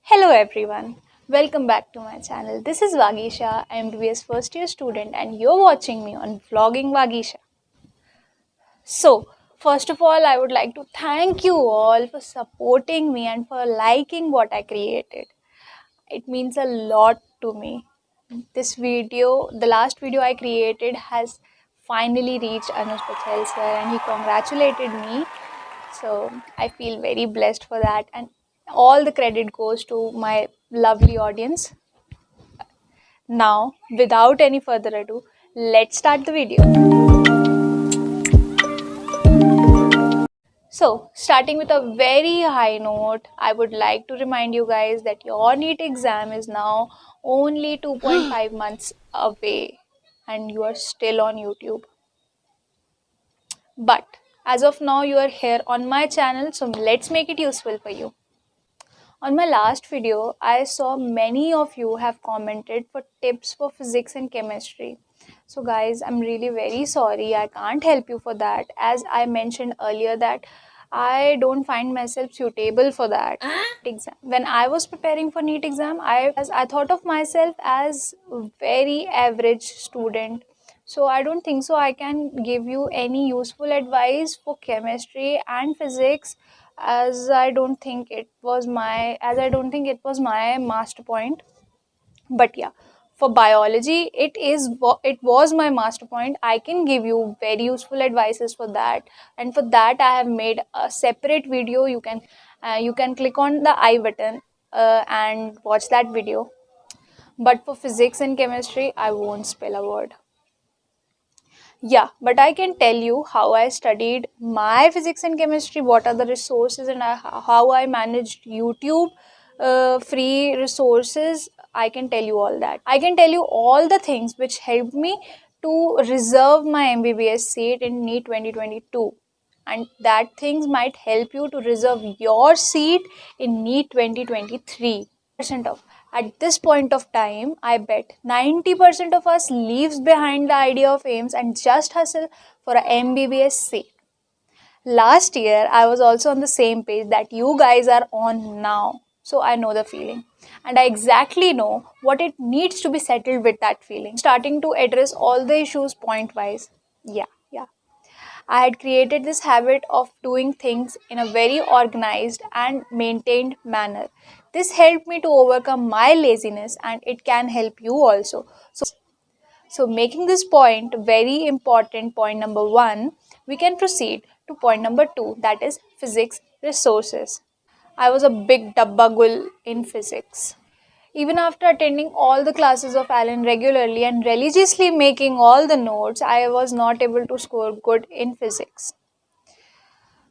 Hello everyone, welcome back to my channel. This is Vagisha, MBBS first year student, and you're watching me on Vlogging Vagisha. So, first of all, I would like to thank you all for supporting me and for liking what I created. It means a lot to me. This video, the last video I created, has finally reached Anuj Patel sir and he congratulated me. So I feel very blessed for that, and all the credit goes to my lovely audience. Now, without any further ado, let's start the video. So, starting with a very high note, I would like to remind you guys that your NEET exam is now only 2.5 months away and you are still on YouTube. But as of now, you are here on my channel, so let's make it useful for you. On my last video, I saw many of you have commented for tips for physics and chemistry. So guys, I'm really very sorry. I can't help you for that. As I mentioned earlier that I don't find myself suitable for that exam. When I was preparing for NEET exam, I thought of myself as a very average student. So I don't think so I can give you any useful advice for chemistry and physics, as I don't think it was my master point. But yeah, for biology it was my master point. I can give you very useful advices for that, and for that I have made a separate video. You can click on the I button and watch that video. But for physics and chemistry, I won't spell a word. Yeah, but I can tell you how I studied my physics and chemistry, what are the resources, and how I managed YouTube free resources. I can tell you all that. I can tell you all the things which helped me to reserve my MBBS seat in NEET 2022. And that things might help you to reserve your seat in NEET 2023. Of at this point of time, I bet 90% of us leaves behind the idea of aims and just hustle for a MBBS seat. Last year, I was also on the same page that you guys are on now. So I know the feeling. And I exactly know what it needs to be settled with that feeling. Starting to address all the issues point wise. Yeah. I had created this habit of doing things in a very organized and maintained manner. This helped me to overcome my laziness, and it can help you also. So making this point very important, point number 1, we can proceed to point number 2, that is physics resources. I was a big dabbagul in physics. Even after attending all the classes of Alan regularly and religiously making all the notes, I was not able to score good in physics.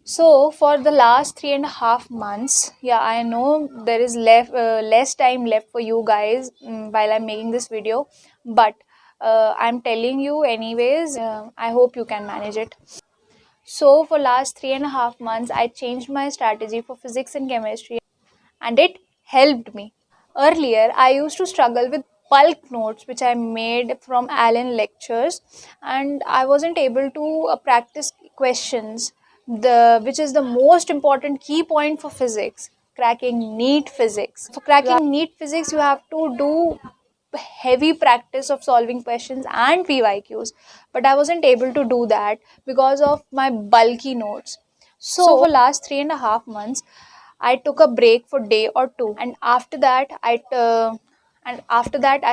So for the last 3.5 months, yeah, I know there is less time left for you guys while I'm making this video, but I'm telling you anyways. I hope you can manage it. So for last 3.5 months, I changed my strategy for physics and chemistry, and it helped me. Earlier, I used to struggle with bulk notes which I made from Allen lectures, and I wasn't able to practice questions, which is the most important key point for physics, cracking NEET physics. For cracking NEET physics, you have to do heavy practice of solving questions and PYQs, but I wasn't able to do that because of my bulky notes. So for last 3.5 months, I took a break for day or two, and after that I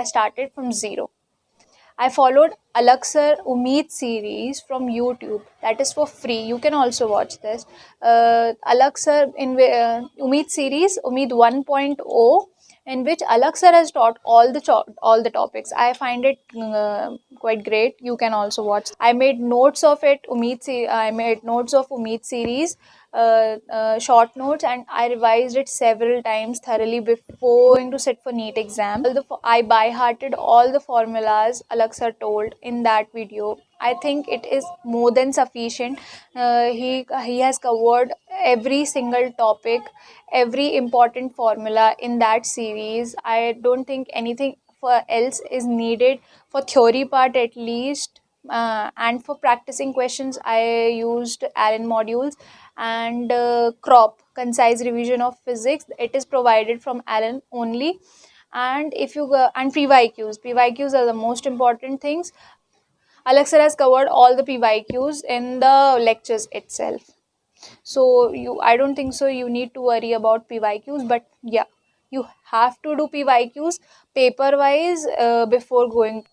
started from zero. I followed Alaksar Umeed series from YouTube. That is for free. You can also watch this. Alaksar in Umeed series, Umeed 1.0, in which Alaksar has taught all the topics. I find it quite great. You can also watch. I made notes of it. I made notes of Umeed series, short notes, and I revised it several times thoroughly before going to sit for NEET exam. I by-hearted all the formulas Alaksar told in that video. I think it is more than sufficient. He has covered every single topic, every important formula in that series. I don't think anything else is needed for theory part at least. And for practicing questions, I used Allen modules and crop. concise revision of physics. It is provided from Alan only. And if you go, and PYQs are the most important things. Alexa has covered all the PYQs in the lectures itself. So I don't think so you need to worry about PYQs, but yeah, you have to do PYQs paper wise before going.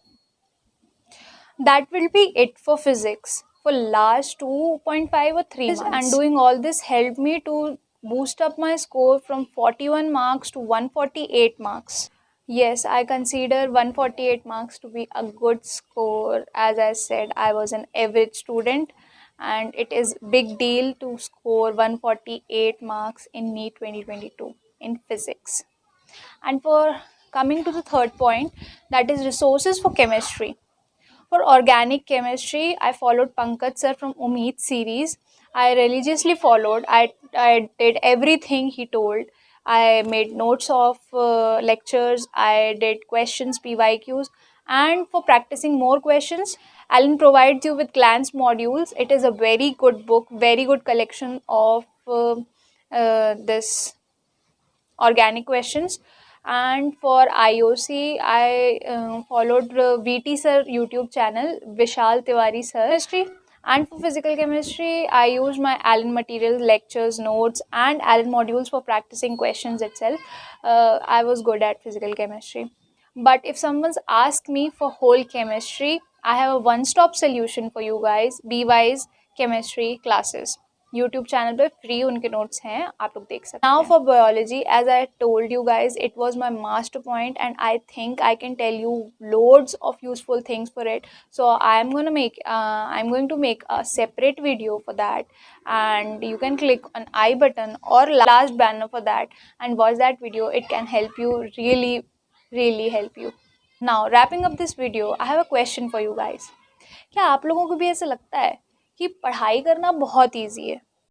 That will be it for physics for last 2.5 or 3 months. And doing all this helped me to boost up my score from 41 marks to 148 marks. Yes, I consider 148 marks to be a good score. As I said, I was an average student, and it is big deal to score 148 marks in NEET 2022 in physics. And for coming to the third point, that is resources for chemistry. For organic chemistry, I followed Pankaj sir from Umeed series. I religiously followed. I did everything he told. I made notes of lectures. I did questions, PYQs. And for practicing more questions, Alan provides you with glance modules. It is a very good book, very good collection of this organic questions. And for IOC, I followed VT sir YouTube channel, Vishal Tiwari sir. Chemistry. And for physical chemistry, I used my Allen materials, lectures, notes, and Allen modules for practicing questions itself. I was good at physical chemistry. But if someone's asked me for whole chemistry, I have a one-stop solution for you guys. BY's chemistry classes. YouTube channel पे free उनके notes हैं, आप लोग देख सकते हैं. Now for biology, as I told you guys, it was my master point and I think I can tell you loads of useful things for it. So I'm going to make a separate video for that, and you can click on I button or last banner for that and watch that video. It can help you, really help you. Now wrapping up this video, I have a question for you guys. क्या आप लोगों को भी ऐसा लगता है कि पढ़ाई करना बहुत ईजी है?